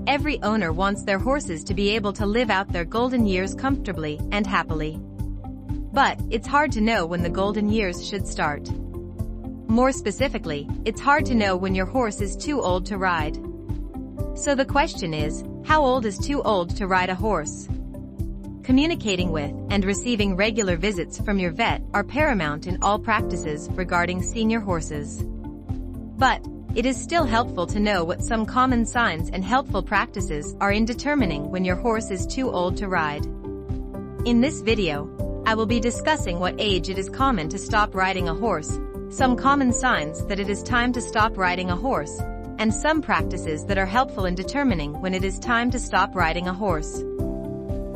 Every owner wants their horses to be able to live out their golden years comfortably and happily. But it's hard to know when the golden years should start. More specifically, it's hard to know when your horse is too old to ride. So the question is, how old is too old to ride a horse? Communicating with and receiving regular visits from your vet are paramount in all practices regarding senior horses. But it is still helpful to know what some common signs and helpful practices are in determining when your horse is too old to ride. In this video, I will be discussing what age it is common to stop riding a horse, some common signs that it is time to stop riding a horse, and some practices that are helpful in determining when it is time to stop riding a horse.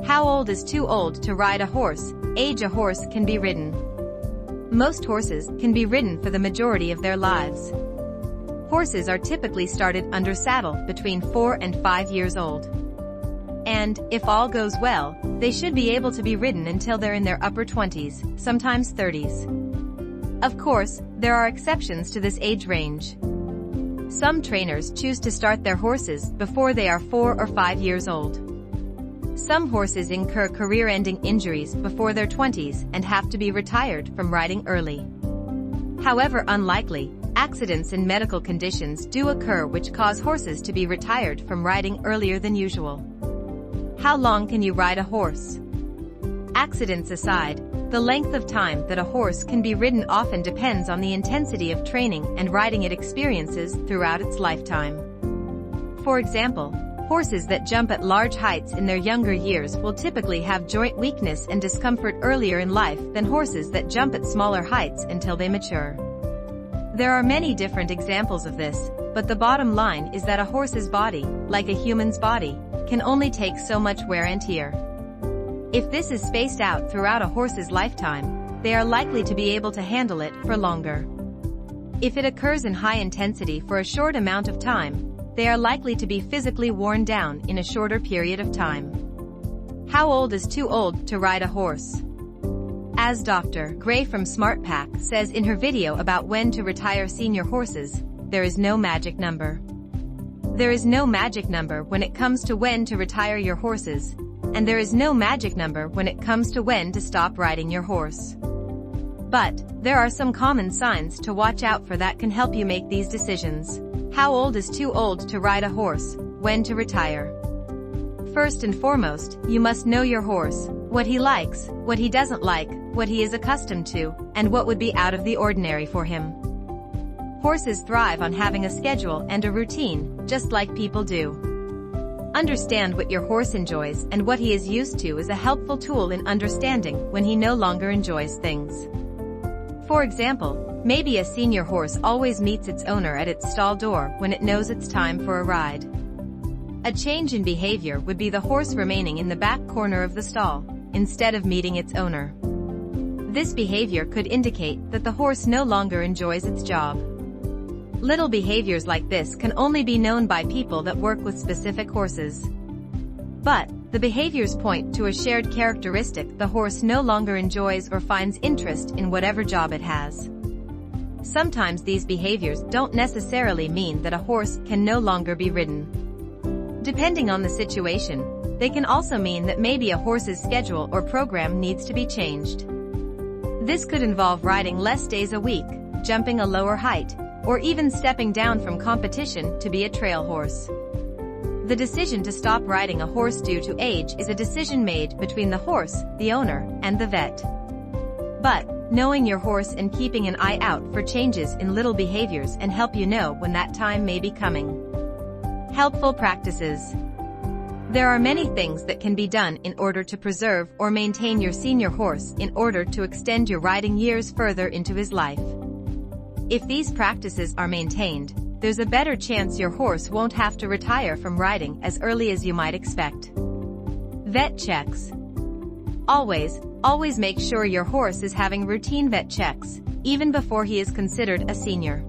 How old is too old to ride a horse? Age a horse can be ridden. Most horses can be ridden for the majority of their lives. Horses are typically started under saddle between 4 and 5 years old. And, if all goes well, they should be able to be ridden until they're in their upper 20s, sometimes 30s. Of course, there are exceptions to this age range. Some trainers choose to start their horses before they are 4 or 5 years old. Some horses incur career-ending injuries before their 20s and have to be retired from riding early. However unlikely, accidents and medical conditions do occur which cause horses to be retired from riding earlier than usual. How long can you ride a horse? Accidents aside, the length of time that a horse can be ridden often depends on the intensity of training and riding it experiences throughout its lifetime. For example, horses that jump at large heights in their younger years will typically have joint weakness and discomfort earlier in life than horses that jump at smaller heights until they mature. There are many different examples of this, but the bottom line is that a horse's body, like a human's body, can only take so much wear and tear. If this is spaced out throughout a horse's lifetime, they are likely to be able to handle it for longer. If it occurs in high intensity for a short amount of time, they are likely to be physically worn down in a shorter period of time. How old is too old to ride a horse? As Dr. Gray from SmartPack says in her video about when to retire senior horses, there is no magic number. There is no magic number when it comes to when to retire your horses, and there is no magic number when it comes to when to stop riding your horse. But there are some common signs to watch out for that can help you make these decisions. How old is too old to ride a horse? When to retire? First and foremost, you must know your horse, what he likes, what he doesn't like, what he is accustomed to, and what would be out of the ordinary for him. Horses thrive on having a schedule and a routine, just like people do. Understand what your horse enjoys and what he is used to is a helpful tool in understanding when he no longer enjoys things. For example, maybe a senior horse always meets its owner at its stall door when it knows it's time for a ride. A change in behavior would be the horse remaining in the back corner of the stall, instead of meeting its owner. This behavior could indicate that the horse no longer enjoys its job. Little behaviors like this can only be known by people that work with specific horses. But the behaviors point to a shared characteristic: the horse no longer enjoys or finds interest in whatever job it has. Sometimes these behaviors don't necessarily mean that a horse can no longer be ridden. Depending on the situation, they can also mean that maybe a horse's schedule or program needs to be changed. This could involve riding less days a week, jumping a lower height, or even stepping down from competition to be a trail horse. The decision to stop riding a horse due to age is a decision made between the horse, the owner, and the vet. But knowing your horse and keeping an eye out for changes in little behaviors and help you know when that time may be coming. Helpful practices. There are many things that can be done in order to preserve or maintain your senior horse in order to extend your riding years further into his life. If these practices are maintained, there's a better chance your horse won't have to retire from riding as early as you might expect. Vet checks. Always make sure your horse is having routine vet checks, even before he is considered a senior.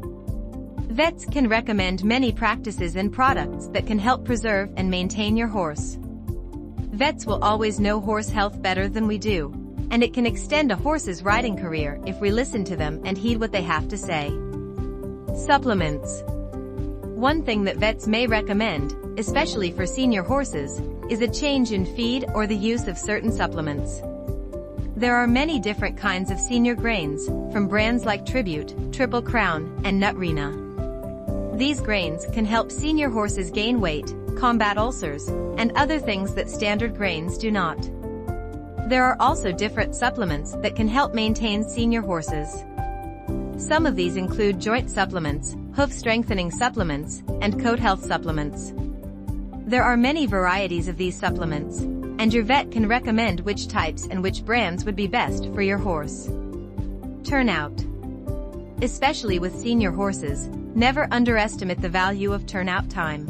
Vets can recommend many practices and products that can help preserve and maintain your horse. Vets will always know horse health better than we do, and it can extend a horse's riding career if we listen to them and heed what they have to say. Supplements. One thing that vets may recommend especially for senior horses, is a change in feed or the use of certain supplements. There are many different kinds of senior grains, from brands like Tribute, Triple Crown, and Nutrena. These grains can help senior horses gain weight, combat ulcers, and other things that standard grains do not. There are also different supplements that can help maintain senior horses. Some of these include joint supplements, hoof strengthening supplements, and coat health supplements. There are many varieties of these supplements, and your vet can recommend which types and which brands would be best for your horse. Turnout. Especially with senior horses, never underestimate the value of turnout time.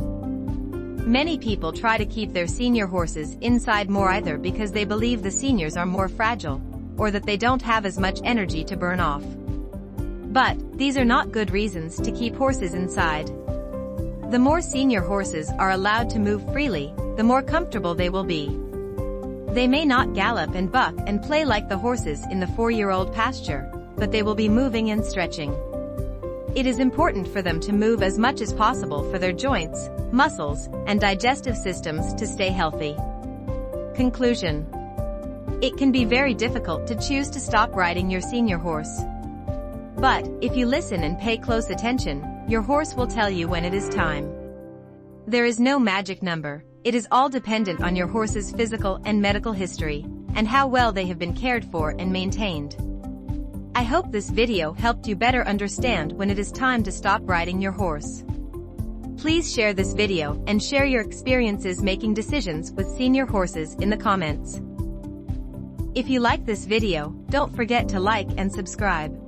Many people try to keep their senior horses inside more either because they believe the seniors are more fragile, or that they don't have as much energy to burn off. But these are not good reasons to keep horses inside. The more senior horses are allowed to move freely, the more comfortable they will be. They may not gallop and buck and play like the horses in the 4-year-old pasture, but they will be moving and stretching. It is important for them to move as much as possible for their joints, muscles, and digestive systems to stay healthy. Conclusion. It can be very difficult to choose to stop riding your senior horse. But if you listen and pay close attention, your horse will tell you when it is time. There is no magic number. It is all dependent on your horse's physical and medical history, and how well they have been cared for and maintained. I hope this video helped you better understand when it is time to stop riding your horse. Please share this video and share your experiences making decisions with senior horses in the comments. If you like this video, don't forget to like and subscribe.